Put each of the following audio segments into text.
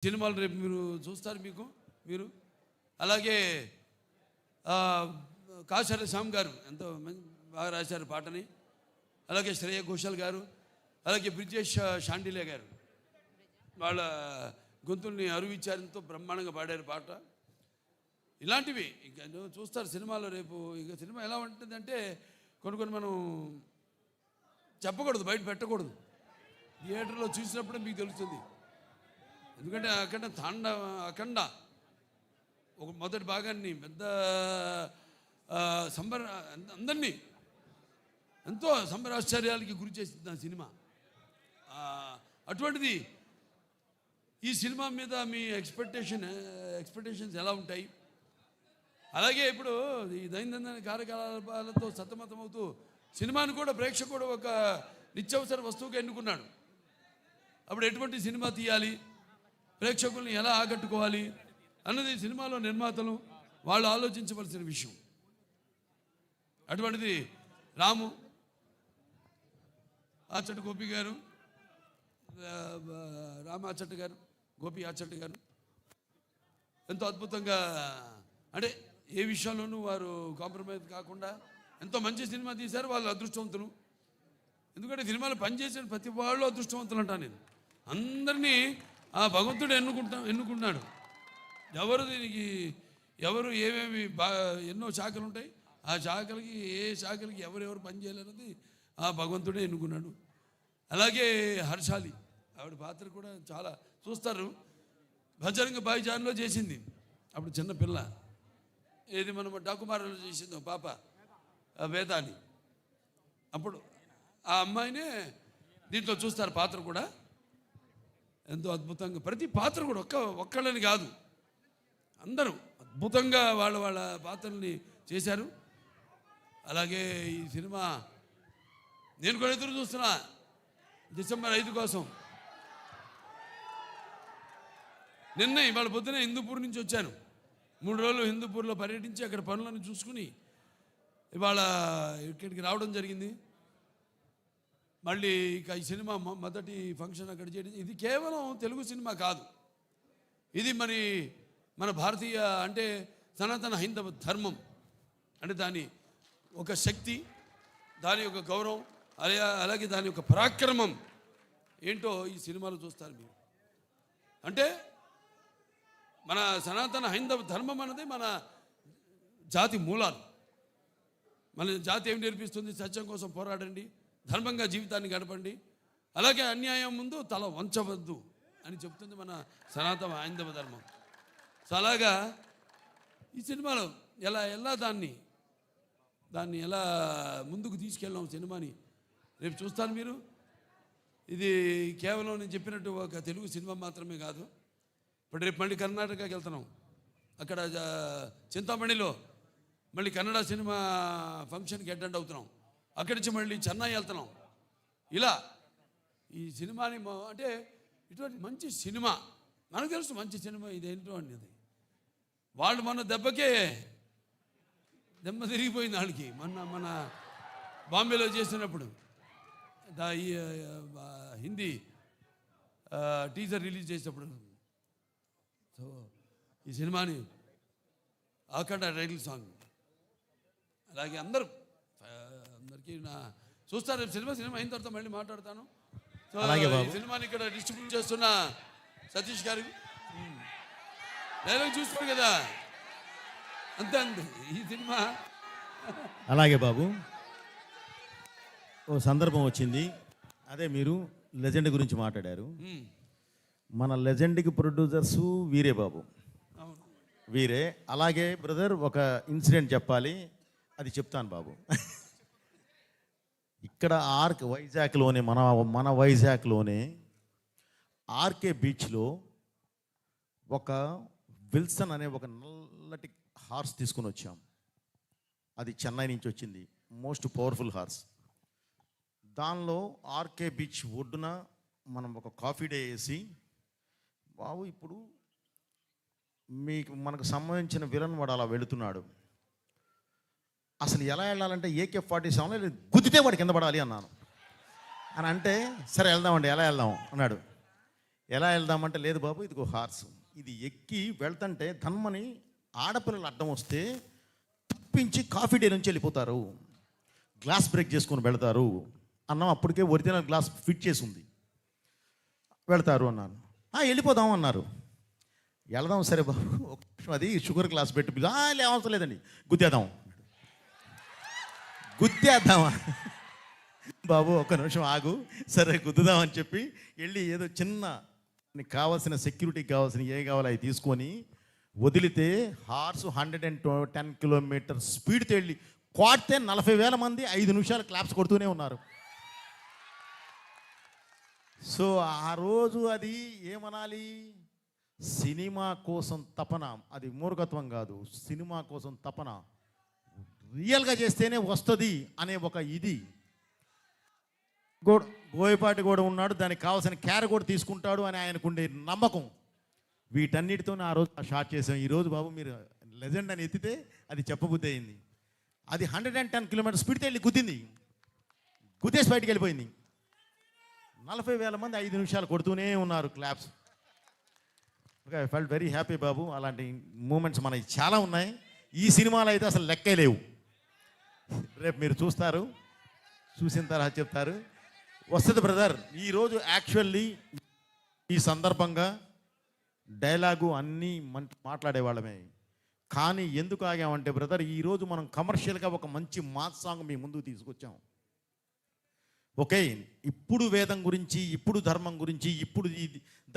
సినిమాలు రేపు మీరు చూస్తారు. మీరు అలాగే కాశర శ్యామ్ గారు ఎంతో బాగా రాశారు పాటని. అలాగే శ్రేయ ఘోషాల్ గారు, అలాగే బ్రిజేష్ షాండిలే గారు వాళ్ళ గొంతుల్ని అరువిచ్చారు, ఎంతో బ్రహ్మాండంగా పాడారు పాట. ఇలాంటివి ఇంకా చూస్తారు సినిమాలో రేపు. ఇక సినిమా ఎలా ఉంటుందంటే కొన్ని మనం చెప్పకూడదు, బయట పెట్టకూడదు. థియేటర్లో చూసినప్పుడే మీకు తెలుస్తుంది. ఎందుకంటే అఖండ ఒక మొదటి భాగాన్ని పెద్ద అందరినీ ఎంతో సంబరాశ్చర్యాలకి గురి చేసింది ఆ సినిమా. అటువంటిది ఈ సినిమా మీద మీ ఎక్స్పెక్టేషన్స్ ఎలా ఉంటాయి? అలాగే ఇప్పుడు ఈ దైనందిన కార్యకలాపాలతో సతమతమవుతూ సినిమాను కూడా ప్రేక్షకుడు ఒక నిత్యావసర వస్తువుగా ఎన్నుకున్నాడు. అప్పుడు ఎటువంటి సినిమా తీయాలి, ప్రేక్షకుల్ని ఎలా ఆకట్టుకోవాలి అన్నది సినిమాలో నిర్మాతలు వాళ్ళు ఆలోచించవలసిన విషయం. అటువంటిది రాము ఆచట్టు గోపి గారు, రామ ఆచట్టు గారు, గోపి ఆచట్టు గారు ఎంతో అద్భుతంగా, అంటే ఏ విషయంలోనూ వారు కాంప్రమైజ్ కాకుండా ఎంతో మంచి సినిమా తీశారు. వాళ్ళు అదృష్టవంతులు. ఎందుకంటే సినిమాలు పనిచేసిన ప్రతి వాళ్ళు అదృష్టవంతులు అంటాను నేను. అందరినీ ఆ భగవంతుడు ఎన్నుకున్నాడు. ఎవరు ఏమేమి ఎన్నో శాఖలు ఉంటాయి. ఆ శాఖలకి ఏ శాఖలకి ఎవరెవరు పనిచేయాలన్నది ఆ భగవంతుడే ఎన్నుకున్నాడు. అలాగే హర్షాలి ఆవిడ పాత్ర కూడా చాలా చూస్తారు. భజరంగ భాయిజాన్లో చేసింది, అప్పుడు చిన్న పిల్ల. ఏది మనం డాకుమారలో చేసిందో పాప వేదాన్ని, అప్పుడు ఆ అమ్మాయినే దీంట్లో చూస్తారు. పాత్ర కూడా ఎంతో అద్భుతంగా, ప్రతి పాత్ర కూడా ఒక్కళ్ళని కాదు, అందరూ అద్భుతంగా వాళ్ళ పాత్రల్ని చేశారు. అలాగే ఈ సినిమా నేను కూడా ఎదురు చూస్తున్నా డిసెంబర్ 5 కోసం. ఇవాళ పొద్దునే హిందూపూర్ నుంచి వచ్చాను. 3 రోజులు హిందూపూర్లో పర్యటించి అక్కడ పనులను చూసుకుని ఇవాళ ఇక్కడికి రావడం జరిగింది. మళ్ళీ ఇక ఈ సినిమా మొదటి ఫంక్షన్ అక్కడ చేయడం. ఇది కేవలం తెలుగు సినిమా కాదు, ఇది మన భారతీయ అంటే సనాతన హైందవ ధర్మం అంటే దాని ఒక శక్తి, దాని యొక్క గౌరవం, అలాగే దాని యొక్క పరాక్రమం ఏంటో ఈ సినిమాలో చూస్తారు మీరు. అంటే మన సనాతన హైందవ ధర్మం అన్నది మన జాతి మూలాలు. మన జాతి ఏం నేర్పిస్తుంది? సత్యం కోసం పోరాడండి, ధర్మంగా జీవితాన్ని గడపండి, అలాగే అన్యాయం ముందు తల వంచవద్దు అని చెప్తుంది మన సనాతన హైందవ ధర్మం. సో అలాగా ఈ సినిమాలో ఎలా దాన్ని ఎలా ముందుకు తీసుకెళ్ళాం సినిమాని రేపు చూస్తాను మీరు. ఇది కేవలం నేను చెప్పినట్టు ఒక తెలుగు సినిమా మాత్రమే కాదు. ఇప్పుడు రేపు మళ్ళీ కర్ణాటకకి వెళ్తున్నాం. అక్కడ చింతామణిలో మళ్ళీ కన్నడ సినిమా ఫంక్షన్కి అటెండ్ అవుతున్నాం. అక్కడి నుంచి మళ్ళీ చెన్నై వెళ్తున్నాం. ఇలా ఈ సినిమాని అంటే ఇటువంటి మంచి సినిమా మనకు తెలుసు, మంచి సినిమా ఇదేంటో అనేది. వాళ్ళు మన దెబ్బకే దెబ్బ తిరిగిపోయింది వాళ్ళకి. మన బాంబేలో చేసినప్పుడు ఈ హిందీ టీజర్ రిలీజ్ చేసినప్పుడు. సో ఈ సినిమాని అఖండ టైటిల్ సాంగ్, అలాగే అందరికీ చూస్తారు. సినిమా అయిన తర్వాత మళ్ళీ మాట్లాడతాను. సో ఈ సినిమాని ఇక్కడ డిస్ట్రిబ్యూట్ చేస్తున్న సతీష్ గారు డైలాగ్ చూస్తారు కదా, అంతే ఈ సినిమా. అలాగే బాబు, ఓ సందర్భం వచ్చింది. అదే మీరు లెజెండ్ గురించి మాట్లాడారు. మన లెజెండ్కి ప్రొడ్యూసర్సు వీరే బాబు, వీరే. అలాగే బ్రదర్ ఒక ఇన్సిడెంట్ చెప్పాలి, అది చెప్తాను బాబు. ఇక్కడ వైజాగ్లోనే మన వైజాగ్లోనే ఆర్కే బీచ్లో ఒక విల్సన్ అనే ఒక నల్లటి హార్స్ తీసుకుని వచ్చాం. అది చెన్నై నుంచి వచ్చింది, మోస్ట్ పవర్ఫుల్ హార్స్. దానిలో ఆర్కే బీచ్ ఒడ్డున మనం ఒక కాఫీ డే వేసి, బాబు ఇప్పుడు మనకు సంబంధించిన విలన్ వాడు అలా వెళుతున్నాడు, అసలు ఎలా వెళ్ళాలంటే AK-47 గుద్దితే వాడు కింద పడాలి అన్నాను. అని అంటే సరే వెళ్దామండి, ఎలా వెళ్దాం అన్నాడు. ఎలా వెళ్దామంటే లేదు బాబు ఇదిగో హార్స్, ఇది ఎక్కి వెళ్తుంటే ధన్మని ఆడపిల్లలు అడ్డం వస్తే తప్పించి కాఫీ డే నుంచి వెళ్ళిపోతారు, గ్లాస్ బ్రేక్ చేసుకొని వెళ్తారు అన్నాం. అప్పటికే ఒరిజినల్ గ్లాస్ ఫిట్ చేసి ఉంది, వెళ్తారు అన్నాను. వెళ్ళిపోదాం అన్నారు. వెళదాం సరే బాబు, ఒక నిమిషం అది షుగర్ గ్లాస్ పెట్టి అవసరం లేదండి గుద్దేద్దామా బాబు ఒక నిమిషం ఆగు, సరే గుద్దుదామని చెప్పి వెళ్ళి ఏదో చిన్న నీకు కావాల్సిన సెక్యూరిటీకి కావాల్సిన ఏ కావాలో అవి తీసుకొని వదిలితే హార్స్ 110 కిలోమీటర్ స్పీడ్తో వెళ్ళి కొడితే 40,000 మంది 5 నిమిషాలు క్లాప్స్ కొడుతూనే ఉన్నారు. సో ఆ రోజు అది ఏమనాలి, సినిమా కోసం తపన, అది మూర్ఖత్వం కాదు, సినిమా కోసం తపన, రియల్గా చేస్తేనే వస్తుంది అనే ఒక ఇది. బోయపాటి కూడా ఉన్నాడు, దానికి కావాల్సిన క్యార కూడా తీసుకుంటాడు అని ఆయనకుండే నమ్మకం. వీటన్నిటితోనే ఆ రోజు షార్ట్ చేసాం. ఈరోజు బాబు మీరు లెజెండ్ అని ఎత్తితే అది చెప్పబుద్ధి అయింది. అది 110 కిలోమీటర్ స్పీడ్తో వెళ్ళి గుద్దేసి బయటికి వెళ్ళిపోయింది. 40,000 మంది 5 నిమిషాలు కొడుతూనే ఉన్నారు claps. Okay, I felt very happy బాబు. అలాంటి మూమెంట్స్ మనకి చాలా ఉన్నాయి. ఈ సినిమాలో అయితే అసలు లెక్కే లేవు. రేపు మీరు చూస్తారు, చూసిన తర్వాత చెప్తారు. వస్తుంది బ్రదర్. ఈరోజు యాక్చువల్లీ ఈ సందర్భంగా డైలాగు అన్నీ మాట్లాడేవాళ్ళమే, కానీ ఎందుకు ఆగామంటే బ్రదర్, ఈరోజు మనం కమర్షియల్గా ఒక మంచి మాస్ సాంగ్ మీ ముందుకు తీసుకొచ్చాం. ఓకే, ఇప్పుడు వేదం గురించి, ఇప్పుడు ధర్మం గురించి, ఇప్పుడు ఈ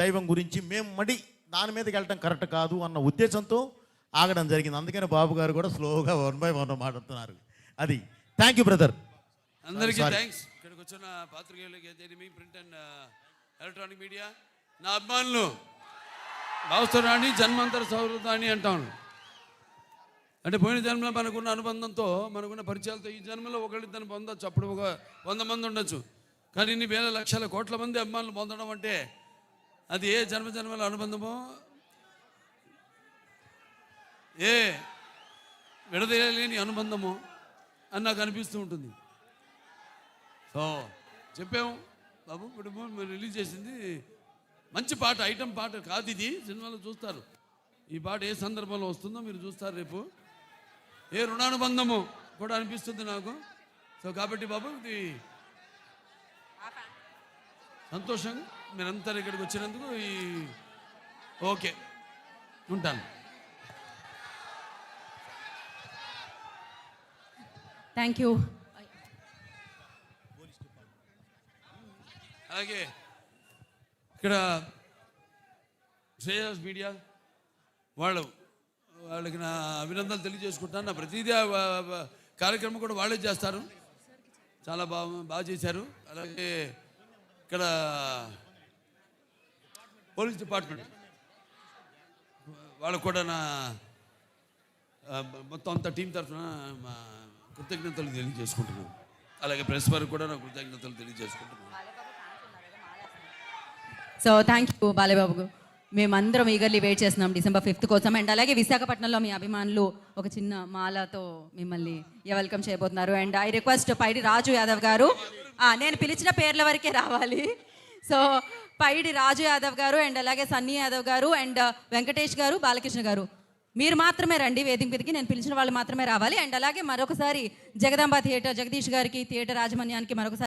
దైవం గురించి మేము దాని మీదకి వెళ్ళటం కరెక్ట్ కాదు అన్న ఉద్దేశంతో ఆగడం జరిగింది. అందుకని బాబు గారు కూడా స్లోగా 1 by 1 మాట్లాడుతున్నారు. అది థ్యాంక్ యూ బ్రదర్. అందరికీ థ్యాంక్స్. ఇక్కడికి వచ్చిన పాత్రికేయులకి, ప్రింట్ అండ్ ఎలక్ట్రానిక్ మీడియా, నా అభిమానులు, భావస్థరాణి జన్మాంతర సౌహృదాన్ని అంటాను. అంటే పోయిన జన్మలో మనకున్న అనుబంధంతో, మనకున్న పరిచయాలతో ఈ జన్మలో ఒకళ్ళిద్దరిని పొందొచ్చు, అప్పుడు ఒక 100 మంది ఉండొచ్చు. కానీ ఇన్ని వేల లక్షల కోట్ల మంది అభిమానులు పొందడం అంటే అది ఏ జన్మల అనుబంధమో, ఏ విడదీయలేని అనుబంధమో అని నాకు అనిపిస్తూ ఉంటుంది. సో చెప్పాము బాబు, ఇప్పుడు మీరు రిలీజ్ చేసింది మంచి పాట, ఐటమ్ పాట కాదు ఇది. సినిమాలో చూస్తారు ఈ పాట ఏ సందర్భంలో వస్తుందో మీరు చూస్తారు రేపు. ఏ రుణానుబంధము కూడా అనిపిస్తుంది నాకు. సో కాబట్టి బాబు ఇది సంతోషం మీరంతా ఇక్కడికి వచ్చినందుకు. ఓకే, ఉంటాను. Thank you. అలాగే ఇక్కడ శ్రేయస్ మీడియా వాళ్ళకి నా అభినందనలు తెలియజేసుకుంటాను. నా ప్రతిదీ కార్యక్రమం కూడా వాళ్ళే చేస్తారు, చాలా బాగా చేశారు. అలాగే ఇక్కడ పోలీస్ డిపార్ట్మెంట్ వాళ్ళకు కూడా నా మొత్తం అంత టీం తరఫున మా కృతజ్ఞతలు తెలియజేసుకుంటున్నాను. అలాగే ప్రెస్ వారికి కూడా నా కృతజ్ఞతలు తెలియజేసుకుంటున్నాను. So thank you Balayyababu. మేమందరం ఈగర్లీ వెయిట్ చేస్తున్నాం December 5th కోసం. అండ్ అలాగే విశాఖపట్నంలో మీ అభిమానులు ఒక చిన్న మాలతో మిమ్మల్ని వెల్కమ్ చేయబోతున్నారు. అండ్ ఐ రిక్వెస్ట్ పైడి రాజు యాదవ్ గారు, నేను పిలిచిన పేర్ల వరకే రావాలి. సో పైడి రాజు యాదవ్ గారు, అండ్ అలాగే సన్నీ యాదవ్ గారు, అండ్ వెంకటేష్ గారు, బాలకృష్ణ గారు, మీరు మాత్రమే రండి వేదిక మీదకి. నేను పిలిచిన వాళ్ళు మాత్రమే రావాలి. అండ్ అలాగే మరొకసారి జగదాంబ థియేటర్ జగదీష్ గారికి, థియేటర్ యాజమాన్యానికి మరొకసారి